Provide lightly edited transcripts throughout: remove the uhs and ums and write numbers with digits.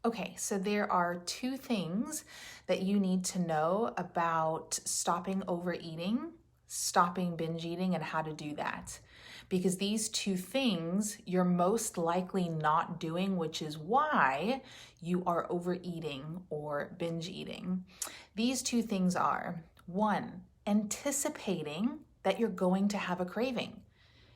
Okay, so there are two things that you need to know about stopping overeating, stopping binge eating, and how to do that. Because these two things you're most likely not doing, which is why you are overeating or binge eating. These two things are one, anticipating that you're going to have a craving.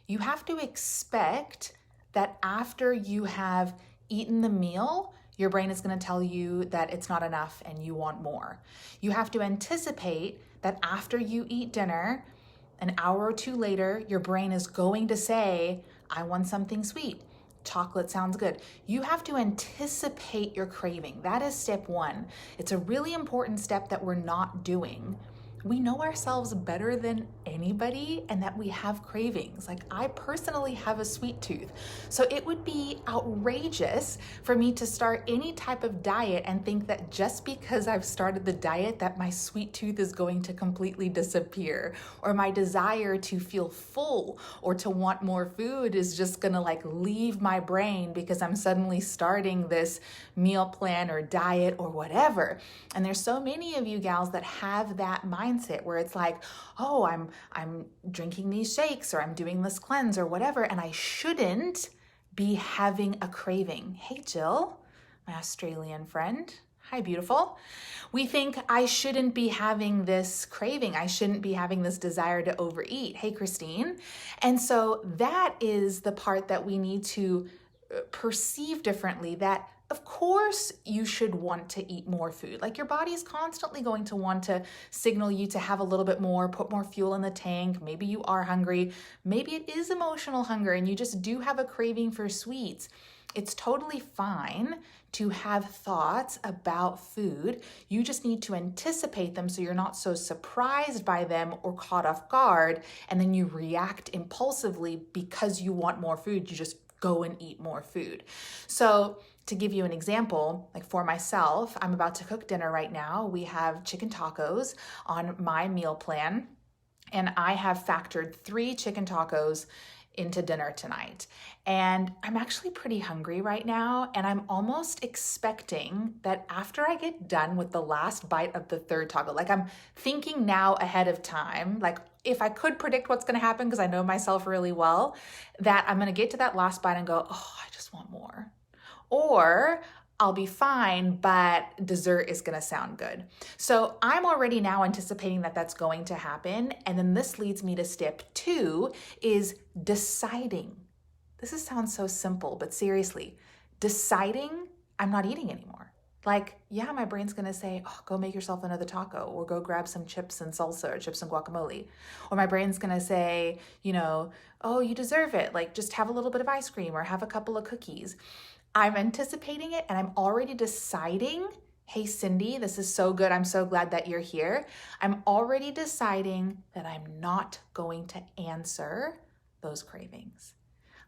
You have to expect that after you have eaten the meal, your brain is going to tell you that it's not enough and you want more. You have to anticipate that after you eat dinner, an hour or two later, your brain is going to say, I want something sweet. Chocolate sounds good. You have to anticipate your craving. That is step one. It's a really important step that we're not doing. We know ourselves better than anybody and that we have cravings. Like, I personally have a sweet tooth. So it would be outrageous for me to start any type of diet and think that just because I've started the diet that my sweet tooth is going to completely disappear, or my desire to feel full or to want more food is just gonna leave my brain because I'm suddenly starting this meal plan or diet or whatever. And there's so many of you gals that have that mindset where it's like, oh, I'm drinking these shakes or I'm doing this cleanse or whatever, and I shouldn't be having a craving. Hey, Jill, my Australian friend. Hi, beautiful. We think I shouldn't be having this craving. I shouldn't be having this desire to overeat. Hey, Christine. And so that is the part that we need to perceive differently, that of course you should want to eat more food. Like, your body is constantly going to want to signal you to have a little bit more, put more fuel in the tank. Maybe you are hungry. Maybe it is emotional hunger and you just do have a craving for sweets. It's totally fine to have thoughts about food. You just need to anticipate them so you're not so surprised by them or caught off guard, and then you react impulsively because you want more food. You just go and eat more food. So to give you an example, like for myself, I'm about to cook dinner right now. We have chicken tacos on my meal plan, and I have factored 3 chicken tacos into dinner tonight. And I'm actually pretty hungry right now, and I'm almost expecting that after I get done with the last bite of the 3rd taco, like, I'm thinking now ahead of time, like, if I could predict what's going to happen, because I know myself really well, that I'm going to get to that last bite and go, oh, I just want more. Or I'll be fine, but dessert is going to sound good. So I'm already now anticipating that that's going to happen. And then this leads me to step 2, is deciding. This sounds so simple, but seriously, deciding I'm not eating anymore. Like, yeah, my brain's going to say, oh, go make yourself another taco, or go grab some chips and salsa or chips and guacamole. Or my brain's going to say, oh, you deserve it. Like, just have a little bit of ice cream or have a couple of cookies. I'm anticipating it and I'm already deciding, hey, Cindy, this is so good. I'm so glad that you're here. I'm already deciding that I'm not going to answer those cravings.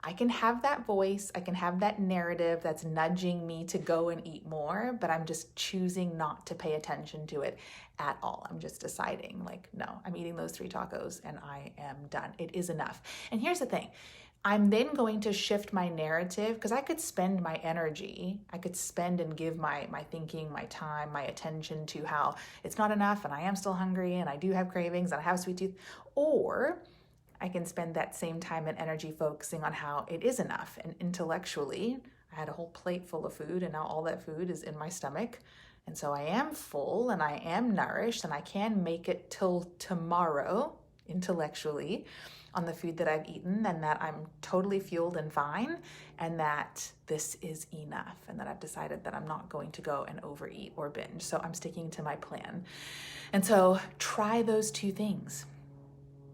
I can have that voice, I can have that narrative that's nudging me to go and eat more, but I'm just choosing not to pay attention to it at all. I'm just deciding, like, no, I'm eating those 3 tacos and I am done. It is enough. And here's the thing. I'm then going to shift my narrative, because I could spend my energy, I could spend and give my thinking, my time, my attention to how it's not enough and I am still hungry and I do have cravings and I have a sweet tooth. Or I can spend that same time and energy focusing on how it is enough. And intellectually, I had a whole plate full of food and now all that food is in my stomach. And so I am full and I am nourished and I can make it till tomorrow intellectually on the food that I've eaten, and that I'm totally fueled and fine, and that this is enough, and that I've decided that I'm not going to go and overeat or binge. So I'm sticking to my plan. And so try those 2 things.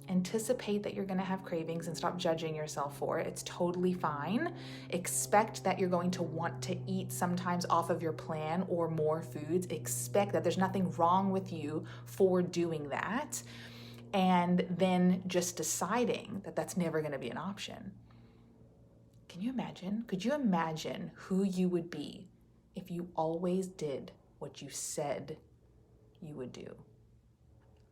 Anticipate that you're going to have cravings and stop judging yourself for it. It's totally fine. Expect that you're going to want to eat sometimes off of your plan or more foods. Expect that there's nothing wrong with you for doing that. And then just deciding that that's never going to be an option. Can you imagine? Could you imagine who you would be if you always did what you said you would do?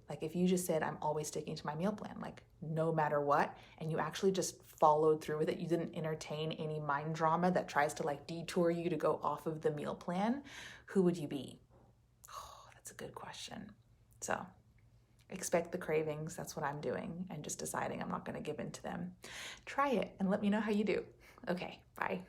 Like if you just said, I'm always sticking to my meal plan, like no matter what, and you actually just followed through with it, you didn't entertain any mind drama that tries to like detour you to go off of the meal plan, who would you be? Oh, that's a good question. So expect the cravings. That's what I'm doing, and just deciding I'm not going to give in to them. Try it and let me know how you do. Okay, bye.